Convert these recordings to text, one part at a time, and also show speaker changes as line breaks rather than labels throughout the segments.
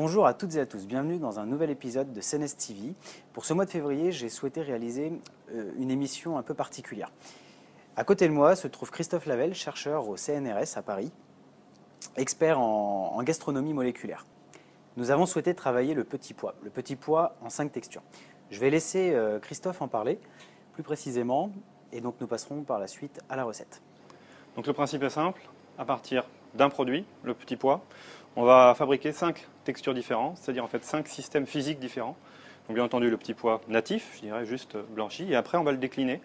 Bonjour à toutes et à tous, bienvenue dans un nouvel épisode de CNES TV. Pour ce mois de février, j'ai souhaité réaliser une émission un peu particulière. À côté de moi se trouve Christophe Lavelle, chercheur au CNRS à Paris, expert en gastronomie moléculaire. Nous avons souhaité travailler le petit pois en 5 textures. Je vais laisser Christophe en parler plus précisément et donc nous passerons par la suite à la recette.
Donc le principe est simple, à partir d'un produit, le petit pois, on va fabriquer 5 textures différentes, c'est-à-dire en fait 5 systèmes physiques différents. Donc bien entendu le petit pois natif, je dirais juste blanchi, et après on va le décliner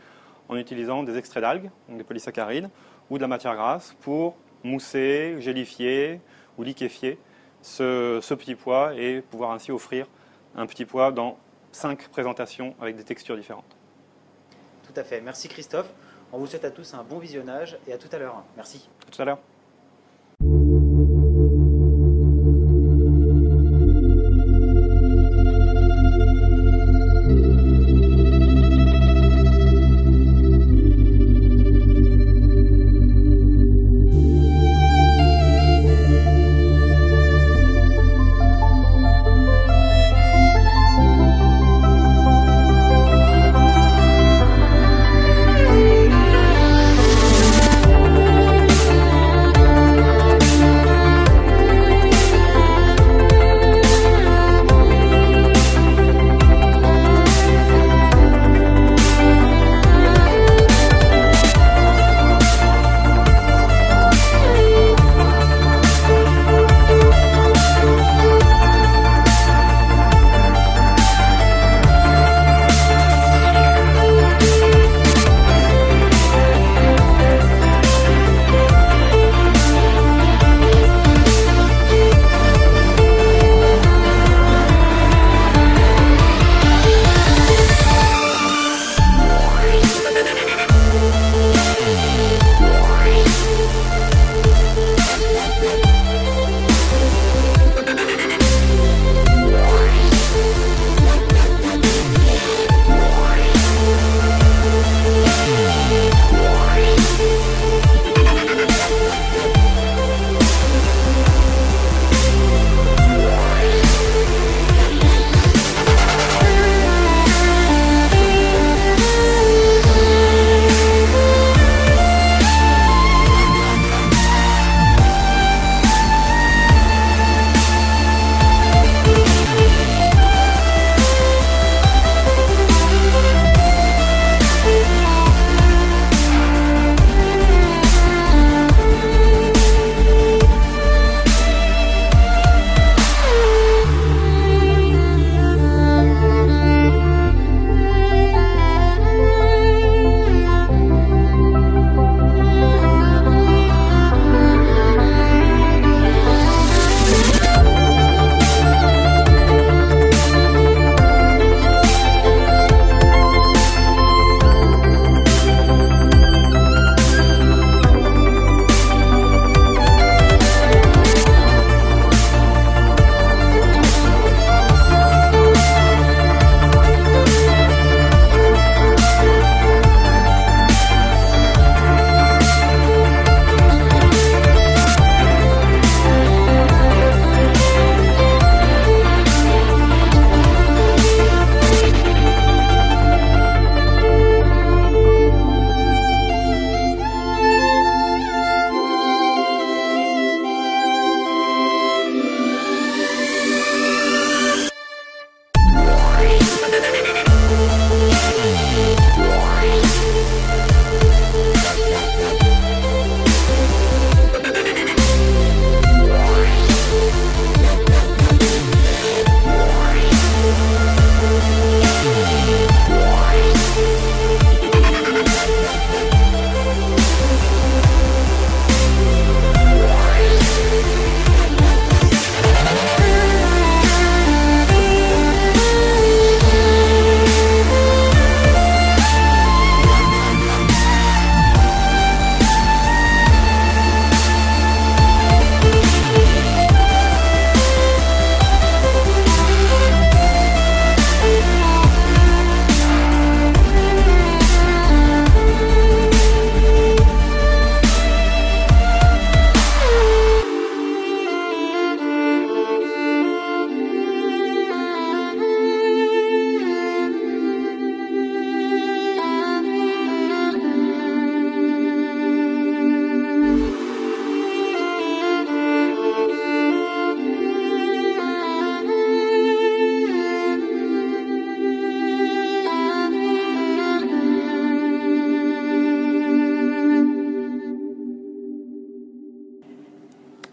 en utilisant des extraits d'algues, donc des polysaccharides, ou de la matière grasse pour mousser, gélifier ou liquéfier ce petit pois et pouvoir ainsi offrir un petit pois dans 5 présentations avec des textures différentes.
Tout à fait, merci Christophe. On vous souhaite à tous un bon visionnage et à tout à l'heure. Merci.
À tout à l'heure.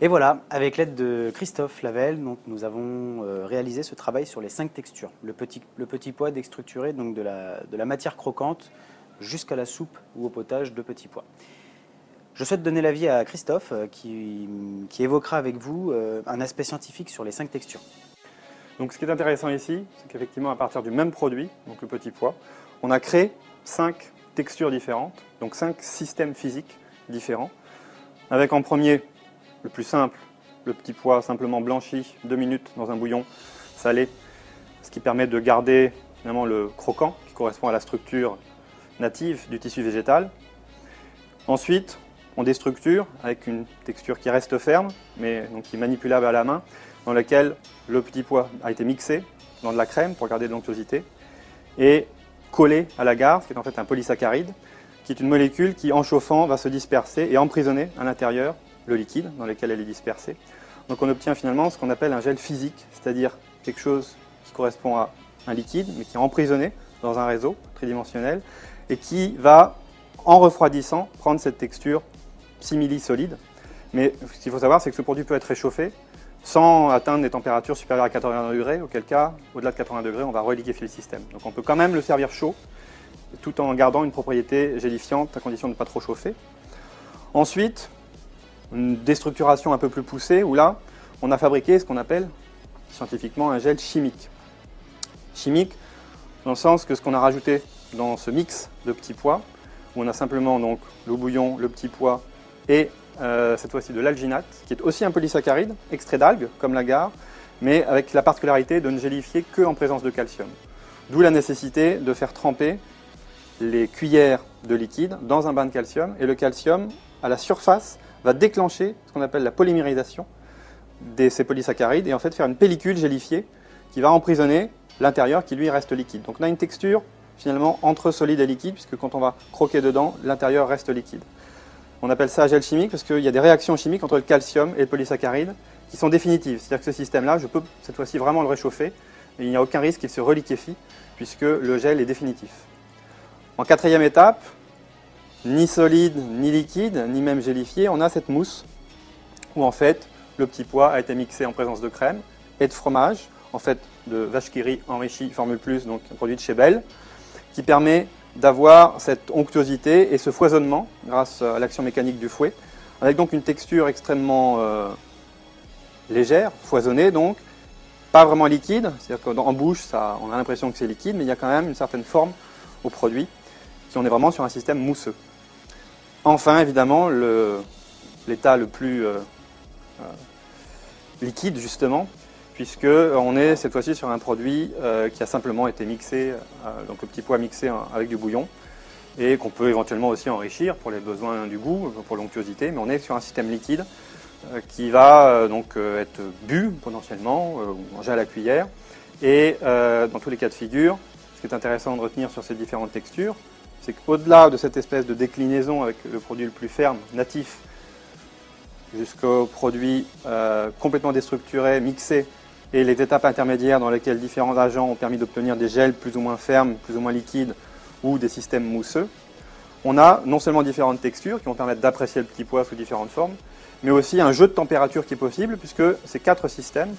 Et voilà, avec l'aide de Christophe Lavelle, donc, nous avons réalisé ce travail sur les 5 textures. Le petit pois déstructuré donc de la matière croquante jusqu'à la soupe ou au potage de petits pois. Je souhaite donner l'avis à Christophe qui évoquera avec vous un aspect scientifique sur les 5 textures.
Donc ce qui est intéressant ici, c'est qu'effectivement à partir du même produit, donc le petit pois, on a créé 5 textures différentes, donc 5 systèmes physiques différents, avec en premier le plus simple, le petit pois simplement blanchi 2 minutes dans un bouillon salé, ce qui permet de garder finalement le croquant qui correspond à la structure native du tissu végétal. Ensuite, on déstructure avec une texture qui reste ferme, mais donc qui est manipulable à la main, dans laquelle le petit pois a été mixé dans de la crème pour garder de l'onctuosité et collé à l'agar, ce qui est en fait un polysaccharide, qui est une molécule qui, en chauffant, va se disperser et emprisonner à l'intérieur le liquide dans lequel elle est dispersée. Donc on obtient finalement ce qu'on appelle un gel physique, c'est-à-dire quelque chose qui correspond à un liquide, mais qui est emprisonné dans un réseau tridimensionnel et qui va, en refroidissant, prendre cette texture simili-solide. Mais ce qu'il faut savoir, c'est que ce produit peut être réchauffé sans atteindre des températures supérieures à 80 degrés, auquel cas, au-delà de 80 degrés, on va reliquéfier le système. Donc on peut quand même le servir chaud, tout en gardant une propriété gélifiante, à condition de ne pas trop chauffer. Ensuite, une déstructuration un peu plus poussée, où là, on a fabriqué ce qu'on appelle scientifiquement un gel chimique. Chimique, dans le sens que ce qu'on a rajouté dans ce mix de petits pois, où on a simplement donc le bouillon, le petit pois et cette fois-ci de l'alginate, qui est aussi un polysaccharide, extrait d'algues, comme l'agar, mais avec la particularité de ne gélifier qu'en présence de calcium. D'où la nécessité de faire tremper les cuillères de liquide dans un bain de calcium, et le calcium, à la surface, va déclencher ce qu'on appelle la polymérisation de ces polysaccharides, et en fait faire une pellicule gélifiée qui va emprisonner l'intérieur qui lui reste liquide. Donc on a une texture finalement entre solide et liquide, puisque quand on va croquer dedans, l'intérieur reste liquide. On appelle ça gel chimique parce qu'il y a des réactions chimiques entre le calcium et le polysaccharide qui sont définitives. C'est-à-dire que ce système-là, je peux cette fois-ci vraiment le réchauffer et il n'y a aucun risque qu'il se reliquéfie puisque le gel est définitif. En quatrième étape, ni solide, ni liquide, ni même gélifié, on a cette mousse où en fait le petit pois a été mixé en présence de crème et de fromage, en fait de vache qui rit enrichi Formule Plus, donc un produit de chez Bell, qui permet d'avoir cette onctuosité et ce foisonnement grâce à l'action mécanique du fouet, avec donc une texture extrêmement légère, foisonnée donc, pas vraiment liquide, c'est-à-dire qu'en bouche on a l'impression que c'est liquide, mais il y a quand même une certaine forme au produit, si on est vraiment sur un système mousseux. Enfin évidemment l'état le plus liquide justement, puisqu'on est cette fois-ci sur un produit qui a simplement été mixé, donc le petit pois mixé avec du bouillon, et qu'on peut éventuellement aussi enrichir pour les besoins du goût, pour l'onctuosité, mais on est sur un système liquide qui va donc être bu potentiellement, ou mangé à la cuillère, et dans tous les cas de figure, ce qui est intéressant de retenir sur ces différentes textures, c'est qu'au-delà de cette espèce de déclinaison avec le produit le plus ferme, natif, jusqu'au produit complètement déstructuré, mixé, et les étapes intermédiaires dans lesquelles différents agents ont permis d'obtenir des gels plus ou moins fermes, plus ou moins liquides, ou des systèmes mousseux, on a non seulement différentes textures qui vont permettre d'apprécier le petit pois sous différentes formes, mais aussi un jeu de température qui est possible, puisque ces 4 systèmes,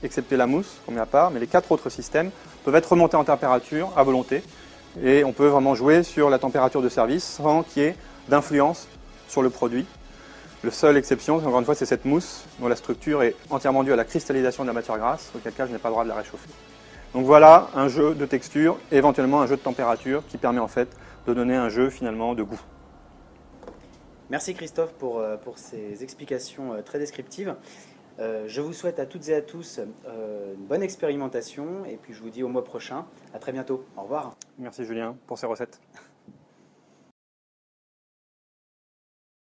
excepté la mousse qu'on met à part, mais les 4 autres systèmes peuvent être remontés en température à volonté, et on peut vraiment jouer sur la température de service sans qu'il y ait d'influence sur le produit. La seule exception, encore une fois, c'est cette mousse dont la structure est entièrement due à la cristallisation de la matière grasse, auquel cas je n'ai pas le droit de la réchauffer. Donc voilà un jeu de texture et éventuellement un jeu de température qui permet en fait de donner un jeu finalement de goût.
Merci Christophe pour ces explications très descriptives. Je vous souhaite à toutes et à tous une bonne expérimentation et puis je vous dis au mois prochain. À très bientôt. Au revoir.
Merci Julien pour ces recettes.